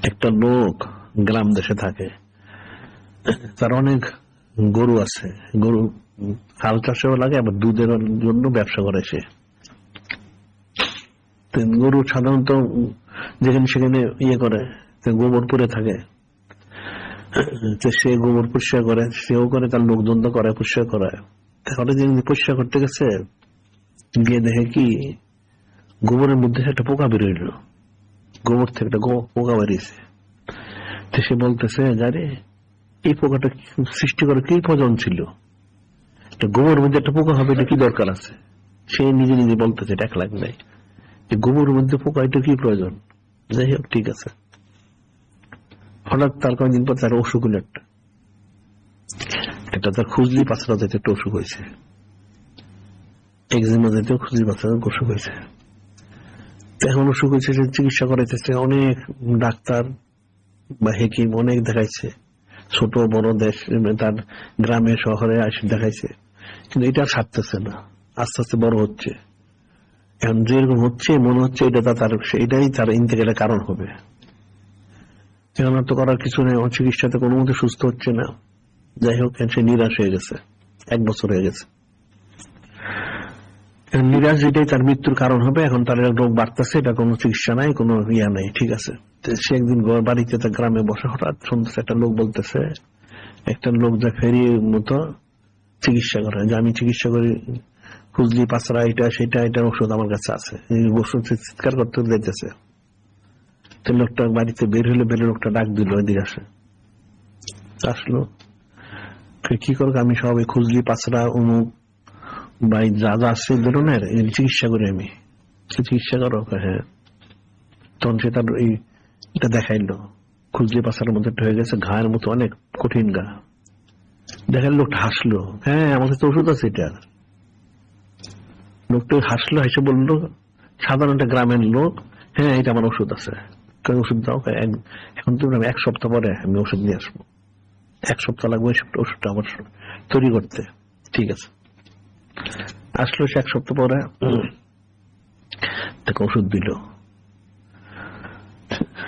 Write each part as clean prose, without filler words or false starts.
একটা লোক গ্রাম দেশে থাকে, তার অনেক গরু আছে, গরু হাল চাষেও লাগে, আবার দুধের জন্য ব্যবসা করে সে। গরু সাধারণত যেখানে সেখানে করে, গোবর পরে থাকে, সে গোবর পরিষ্কার করে, সেও করে, তার লোকজন তো করে, পরিষ্কার করে। তাহলে যে পরিষ্কার করতে গেছে, গিয়ে দেখে কি গোবরের মধ্যে একটা পোকা বেরোইল, গোবর থেকে একটা পোকা বেরিয়েছে। তো সে বলতেছে, জানে এই পোকাটা সৃষ্টি করে কি প্রয়োজন ছিল, গোবরের মধ্যে একটা পোকা হবে, এটা কি দরকার আছে? সে নিজে নিজে বলতেছে, এটা 1 লাখ নাই, গোবরের মধ্যে পোকা, এটা কি প্রয়োজন? যাই হোক, ঠিক আছে। হঠাৎ তার কয়েকদিন পর তার অসুখ হল, একটা তার খুজলি পাছড়া যেতে একটা অসুখ হয়েছে, একজিমা যেতেও খুজলি পাছড়া অসুখ হয়েছে। এখন অসুখ হয়েছে, সে চিকিৎসা করাইতেছে, অনেক ডাক্তার বা হেকিম অনেক দেখাইছে, ছোট বড় দেশ, তার গ্রামে শহরে আসে দেখাইছে, কিন্তু এটা সারতেছে না, আস্তে আস্তে বড় হচ্ছে। এখন যেরকম হচ্ছে মনে হচ্ছে এটাই তার ইন্তেকালের কারণ হবে। এখন তো করার কিছু নেই, চিকিৎসাতে কোনো মতে সুস্থ হচ্ছে না। যাই হোক, সে নিরাশ হয়ে গেছে, 1 বছর হয়ে গেছে। নিরাশ যেটাই তার মৃত্যুর কারণ হবে। এখন তার রোগ বাড়তেছে, এটা কোনো চিকিৎসা নাই, কোনো ইয়া নাই, ঠিক আছে। সে একদিন বাড়িতে, তার গ্রামে বসে হঠাৎ শুনতেছে একটা লোক বলতেছে, একটা লোক যা ফেরি মতো চিকিৎসা করে, যে আমি চিকিৎসা করি, খুজলি পাছড়া, এটা সেটা, এটার ওষুধ আমার কাছে আছে। ওষুধ চিৎকার করতে যাইতেছে, তো লোকটা বাড়িতে বের হলে, লোকটা ডাক দিল, এদিকে আসলো, কি করবো আমি, সব খুজলি পাছড়া অমুক বা যা যা আছে ধরনের চিকিৎসা করি আমি। চিকিৎসা করো? হ্যাঁ। তখন সে তার এটা দেখাইলো, খুজলি পাছড়ার মধ্যে হয়ে গেছে, ঘায়ের মতো অনেক কঠিন ঘা। দেখার লোকটা হাসলো, হ্যাঁ আমাদের তো ওষুধ আছে এটা। লোকটা হাসলো, হেসে বললো, সাধারণ একটা গ্রামের লোক, হ্যাঁ এটা আমার ওষুধ আছে। ওষুধ দাও, এখন তুমি 1 সপ্তাহ পরে আমি ওষুধ নিয়ে আসবো। 1 সপ্তাহ লাগবে ওষুধটা আমার তৈরি করতে, ঠিক আছে। আসলো সে 1 সপ্তাহ পরে, তাকে ওষুধ দিল।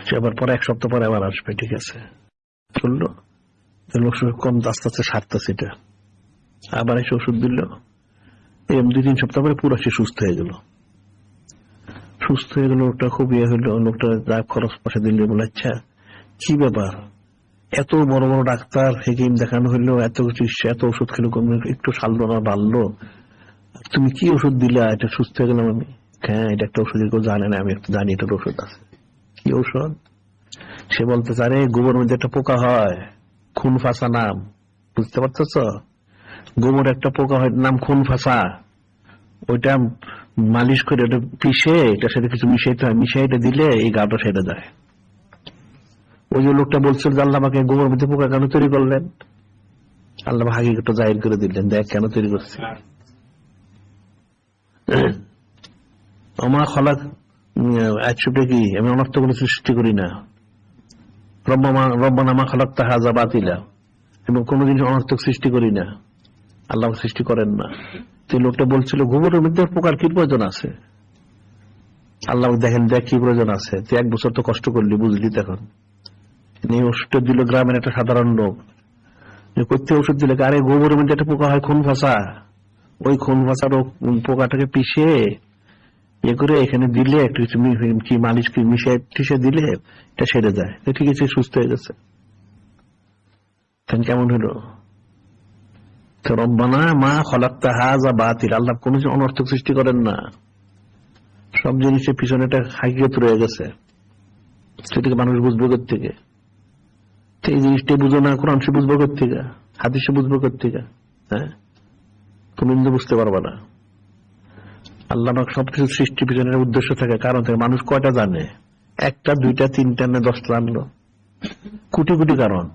সে আবার পরে 1 সপ্তাহ পরে আবার আসবে, ঠিক আছে। চললো, ওষুধ কম আস্তে আস্তে সারতেছে এটা, আবার এসে ওষুধ দিল। 2-3 সপ্তাহ পরে পুরো সে সুস্থ হয়ে গেল। সুস্থ হয়ে গেল, লোকটা খুব ইয়ে হইলো। লোকটা যা খরচ পয়সা দিল, বলে আচ্ছা কি ব্যাপার, এত বড় বড় ডাক্তার হেকিম দেখানো হইলো, এত চিকিৎসা, এত ওষুধ খেলো, একটু সারলো না, বাড়লো, তুমি কি ওষুধ দিলা, এটা সুস্থ হয়ে গেলাম আমি? হ্যাঁ এটা একটা ওষুধ, কেউ জানে না, আমি একটু জানি এটার ওষুধ আছে। কি ওষুধ? সে বলতে চারে, গোবরের মধ্যে একটা পোকা হয়, খুন ফাঁসা নাম, বুঝতে পারতেছ? গোবর একটা পোকা হয়, নাম খুন ফাঁসা। ওইটা মালিশ করে, ওটা পিষে, এটার সাথে কিছু মিশাইতে হয়, মিশাইটা দিলে এই গাটা সেরে যায়। ওই যে লোকটা বলছিল, আল্লাহ আমাকে গোবরের মধ্যে পোকা কেন তৈরি করলেন, আল্লাহ হাকিকতটা জাহির করে দিলেন, দেখ কেন তৈরি করছি। আমার খলাক আইসুটা কি, আমি অনর্থ কোনো সৃষ্টি করি না, রব্বানা খালাকতা হাযা বাতিলা, এবং কোন জিনিস অনর্থক সৃষ্টি করি না, আল্লাহ সৃষ্টি করেন না। তো লোকটা বলছিল, গোবরের মধ্যে পোকার কি প্রয়োজন আছে? আল্লাহ দেখেন, দেখ কি প্রয়োজন আছে, তুই 1 বছর তো কষ্ট করলি, বুঝলি। তখন ওষুধটা দিল গ্রামের একটা সাধারণ লোক, করতে ওষুধ দিলে, আরে গোবরের মধ্যে একটা পোকা হয় খুন ফাঁসা, ওই খুন ফাঁসার পোকাটাকে পিষে করে এখানে দিলে, একটু কি মালিশ কি মিশিয়ে টিসে দিলে এটা সেরে যায়, ঠিক আছে, সুস্থ হয়ে গেছে। কেমন হলো? রব্বানা মা খালাকতা হাযা বাতিল, আল্লাহ কোন অনর্থক সৃষ্টি করেন না, সব জিনিসের পিছনে একটা হাকিকত রয়ে গেছে, সেটাকে মানুষ বুঝবে কোত্থেকে? এই জিনিসটা বুঝো না, কোরআন সে বুঝবো কোত্থেকে, হাদিসে বুঝবো কোত্থেকে? হ্যাঁ, তুমি বুঝতে পারবা না। আল্লাহ সবকিছু সৃষ্টির পিছনের উদ্দেশ্য থাকে, কারণ থাকে। মানুষ কয়টা জানে? 1টা 2টা 3টা না 10টা জানলো? কোটি কোটি কারণ।